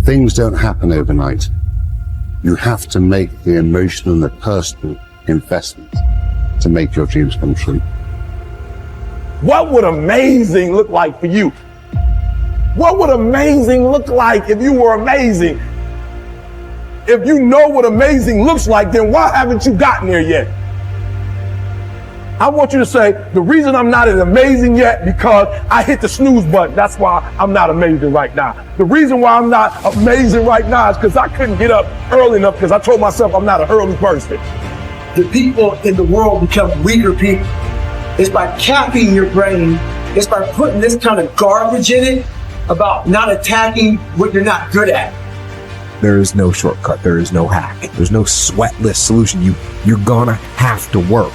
Things don't happen overnight. You have to make the emotional and the personal investment to make your dreams come true. What would amazing look like for you? What would amazing look like if you were amazing? If you know what amazing looks like, then why haven't you gotten there yet? I want you to say, the reason I'm not as amazing yet because I hit the snooze button. That's why I'm not amazing right now. The reason why I'm not amazing right now is because I couldn't get up early enough because I told myself I'm not an early person. The people in the world become weaker people. It's by capping your brain. It's by putting this kind of garbage in it about not attacking what you're not good at. There is no shortcut. There is no hack. There's no sweatless solution. You're gonna have to work.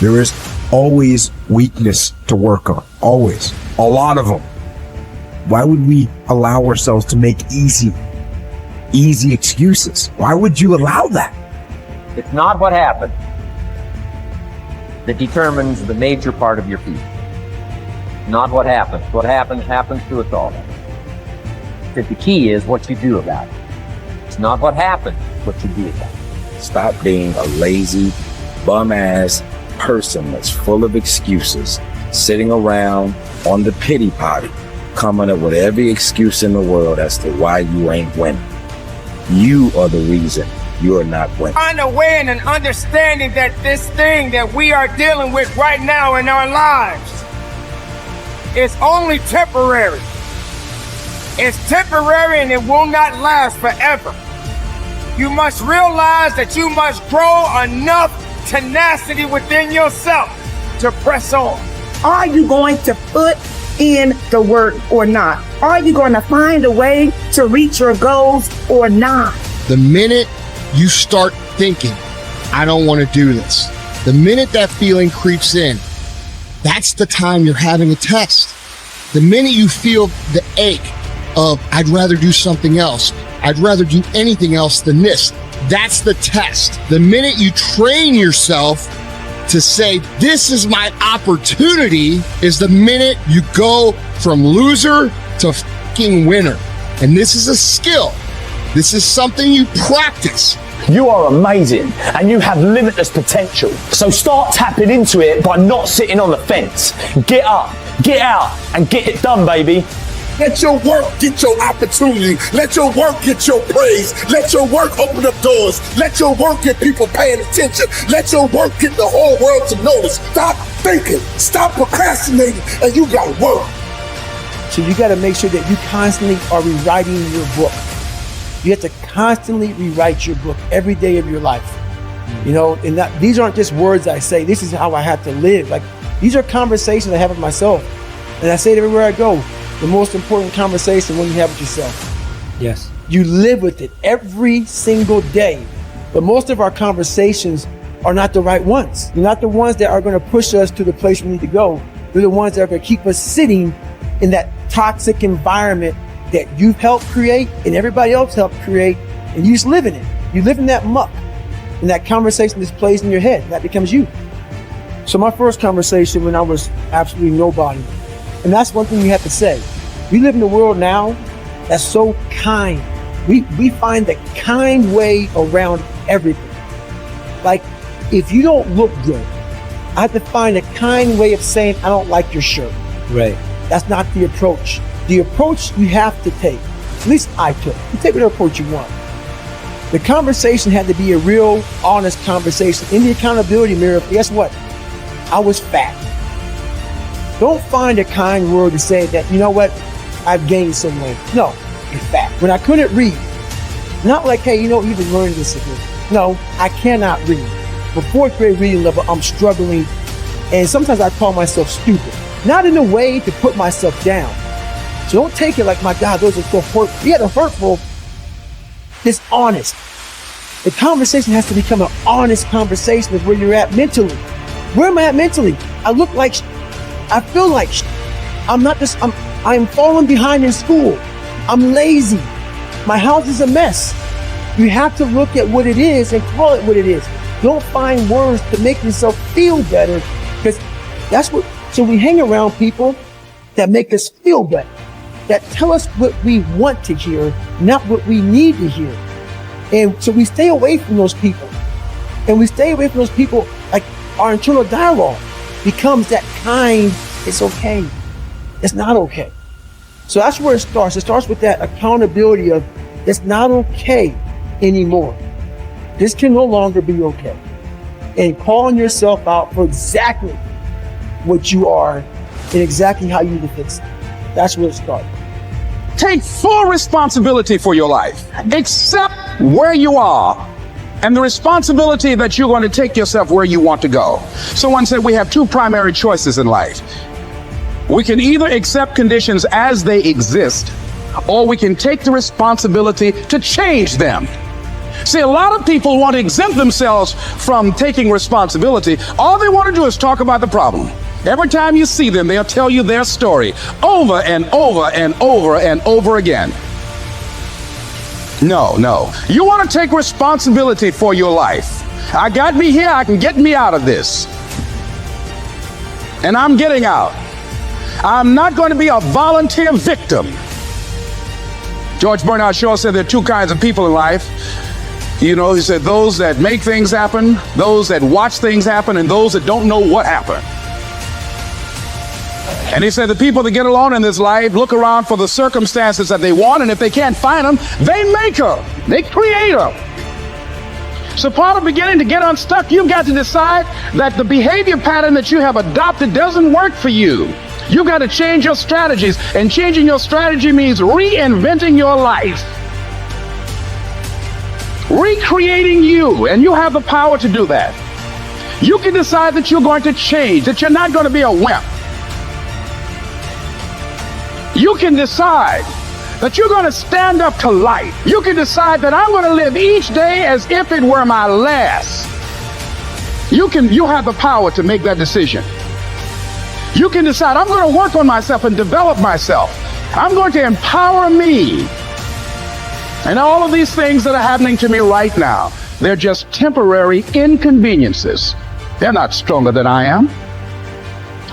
There is always weakness to work on. Always. A lot of them. Why would we allow ourselves to make easy excuses? Why would you allow that? It's not what happened that determines the major part of your future. Not what happens. What happens to us all. But the key is what you do about it. It's not what happens, what you do about it. Stop being a lazy, bum-ass person that's full of excuses, sitting around on the pity potty, coming up with every excuse in the world as to why you ain't winning. You are the reason you are not winning. Find a way and an understanding that this thing that we are dealing with right now in our lives is only temporary. It's temporary and it will not last forever. You must realize that you must grow enough tenacity within yourself to press on. Are you going to put in the work or not? Are you going to find a way to reach your goals or not? The minute you start thinking, I don't want to do this, the minute that feeling creeps in, that's the time you're having a test. The minute you feel the ache of, I'd rather do something else, I'd rather do anything else than this, that's the test. The minute you train yourself to say, this is my opportunity, is the minute you go from loser to fucking winner. And this is a skill. This is something you practice. You are amazing and you have limitless potential. So start tapping into it by not sitting on the fence. Get up, get out, and get it done, baby. Let your work get your opportunity. Let your work get your praise. Let your work open up doors. Let your work get people paying attention. Let your work get the whole world to notice. Stop thinking. Stop procrastinating. And you got to work. So you got to make sure that you constantly are rewriting your book. You have to constantly rewrite your book every day of your life. You know, and these aren't just words I say. This is how I have to live. Like, these are conversations I have with myself. And I say it everywhere I go. The most important conversation when you have with yourself. Yes. You live with it every single day. But most of our conversations are not the right ones. They're not the ones that are going to push us to the place we need to go. They're the ones that are going to keep us sitting in that toxic environment that you've helped create and everybody else helped create, and you just live in it. You live in that muck, and that conversation just plays in your head. That becomes you. So my first conversation when I was absolutely nobody, and that's one thing you have to say. We live in a world now that's so kind. We find the kind way around everything. Like, if you don't look good, I have to find a kind way of saying, I don't like your shirt. Right. That's not the approach. The approach you have to take, at least I took. You take whatever approach you want. The conversation had to be a real, honest conversation. In the accountability mirror, guess what? I was fat. Don't find a kind word to say that, you know what, I've gained some weight. No, you're fat. When I couldn't read, not like, hey, you know, you've been learning this again. No, I cannot read. For fourth grade reading level, I'm struggling. And sometimes I call myself stupid. Not in a way to put myself down. So don't take it like, my God, those are so hurtful. Yeah, they're hurtful. It's honest. The conversation has to become an honest conversation of where you're at mentally. Where am I at mentally? I look like I feel like I am falling behind in school. I'm lazy. My house is a mess. You have to look at what it is and call it what it is. Don't find words to make yourself feel better, because that's what, so we hang around people that make us feel better. that tell us what we want to hear, not what we need to hear. And so we stay away from those people. And we stay away from those people, like our internal dialogue becomes that kind, it's okay. It's not okay. So that's where it starts. It starts with that accountability of it's not okay anymore. This can no longer be okay. And calling yourself out for exactly what you are and exactly how you need to fix it. That's where it starts. Take full responsibility for your life. Accept where you are and the responsibility that you're going to take yourself where you want to go. Someone said we have two primary choices in life. We can either accept conditions as they exist, or we can take the responsibility to change them. See, a lot of people want to exempt themselves from taking responsibility. All they want to do is talk about the problem. Every time you see them, they'll tell you their story over and over and over and over again. No. You want to take responsibility for your life. I got me here, I can get me out of this. And I'm getting out. I'm not going to be a volunteer victim. George Bernard Shaw said there are two kinds of people in life. You know, he said those that make things happen, those that watch things happen, and those that don't know what happened. And he said the people that get along in this life look around for the circumstances that they want, and if they can't find them, they make them. They create them. So part of beginning to get unstuck, you've got to decide that the behavior pattern that you have adopted doesn't work for you. You've got to change your strategies, and changing your strategy means reinventing your life. Recreating you, and you have the power to do that. You can decide that you're going to change, that you're not going to be a wimp. You can decide that you're going to stand up to life. You can decide that I'm going to live each day as if it were my last. You have the power to make that decision. You can decide I'm going to work on myself and develop myself. I'm going to empower me. And all of these things that are happening to me right now, they're just temporary inconveniences. They're not stronger than I am.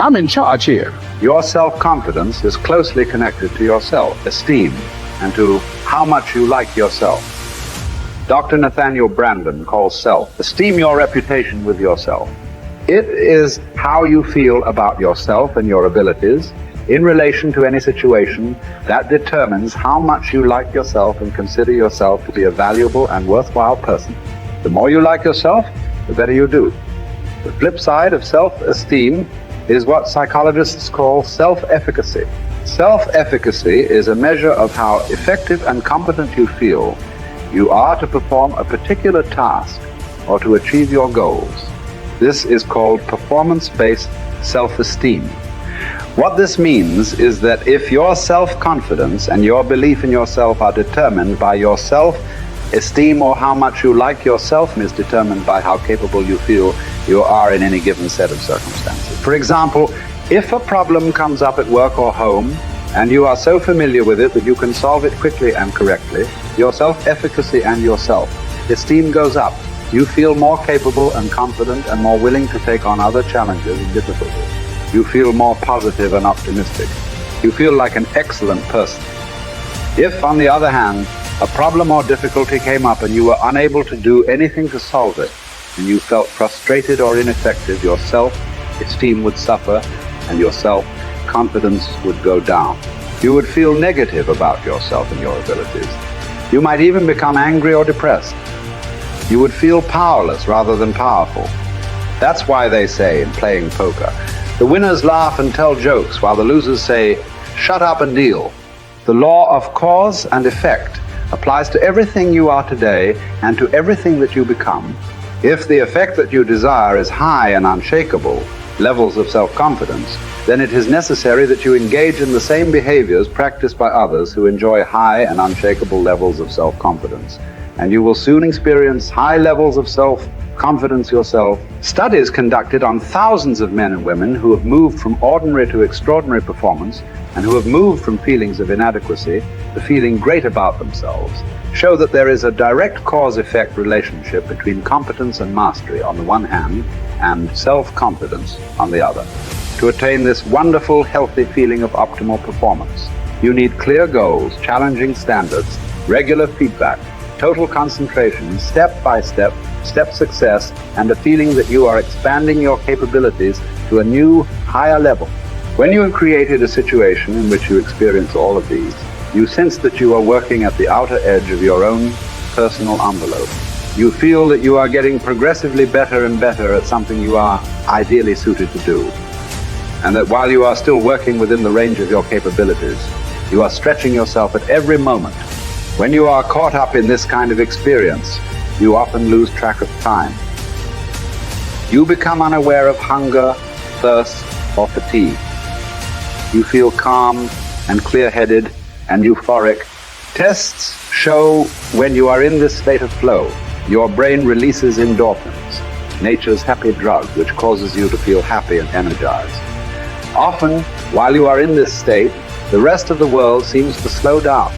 I'm in charge here. Your self-confidence is closely connected to your self-esteem and to how much you like yourself. Dr. Nathaniel Branden calls self-esteem your reputation with yourself. It is how you feel about yourself and your abilities in relation to any situation that determines how much you like yourself and consider yourself to be a valuable and worthwhile person. The more you like yourself, the better you do. The flip side of self-esteem is what psychologists call self-efficacy. Self-efficacy is a measure of how effective and competent you feel you are to perform a particular task or to achieve your goals. This is called performance-based self-esteem. What this means is that if your self-confidence and your belief in yourself are determined by your self-esteem, or how much you like yourself is determined by how capable you feel you are in any given set of circumstances. For example, if a problem comes up at work or home, and you are so familiar with it that you can solve it quickly and correctly, your self-efficacy and your self-esteem goes up. You feel more capable and confident and more willing to take on other challenges and difficulties. You feel more positive and optimistic. You feel like an excellent person. If, on the other hand, a problem or difficulty came up and you were unable to do anything to solve it, and you felt frustrated or ineffective, your self-esteem would suffer and your self-confidence would go down. You would feel negative about yourself and your abilities. You might even become angry or depressed. You would feel powerless rather than powerful. That's why they say in playing poker, the winners laugh and tell jokes while the losers say, shut up and deal. The law of cause and effect applies to everything you are today and to everything that you become. If the effect that you desire is high and unshakable, levels of self-confidence, then it is necessary that you engage in the same behaviors practiced by others who enjoy high and unshakable levels of self-confidence. And you will soon experience high levels of self-confidence yourself. Studies conducted on thousands of men and women who have moved from ordinary to extraordinary performance and who have moved from feelings of inadequacy to feeling great about themselves show that there is a direct cause-effect relationship between competence and mastery on the one hand and self-confidence on the other. To attain this wonderful, healthy feeling of optimal performance, You need clear goals, challenging standards, regular feedback, total concentration, step-by-step, step success, and a feeling that you are expanding your capabilities to a new, higher level. When you have created a situation in which you experience all of these, you sense that you are working at the outer edge of your own personal envelope. You feel that you are getting progressively better and better at something you are ideally suited to do. And that while you are still working within the range of your capabilities, you are stretching yourself at every moment. When you are caught up in this kind of experience, you often lose track of time. You become unaware of hunger, thirst, or fatigue. You feel calm and clear-headed and euphoric. Tests show when you are in this state of flow, your brain releases endorphins, nature's happy drug, which causes you to feel happy and energized. Often, while you are in this state, the rest of the world seems to slow down.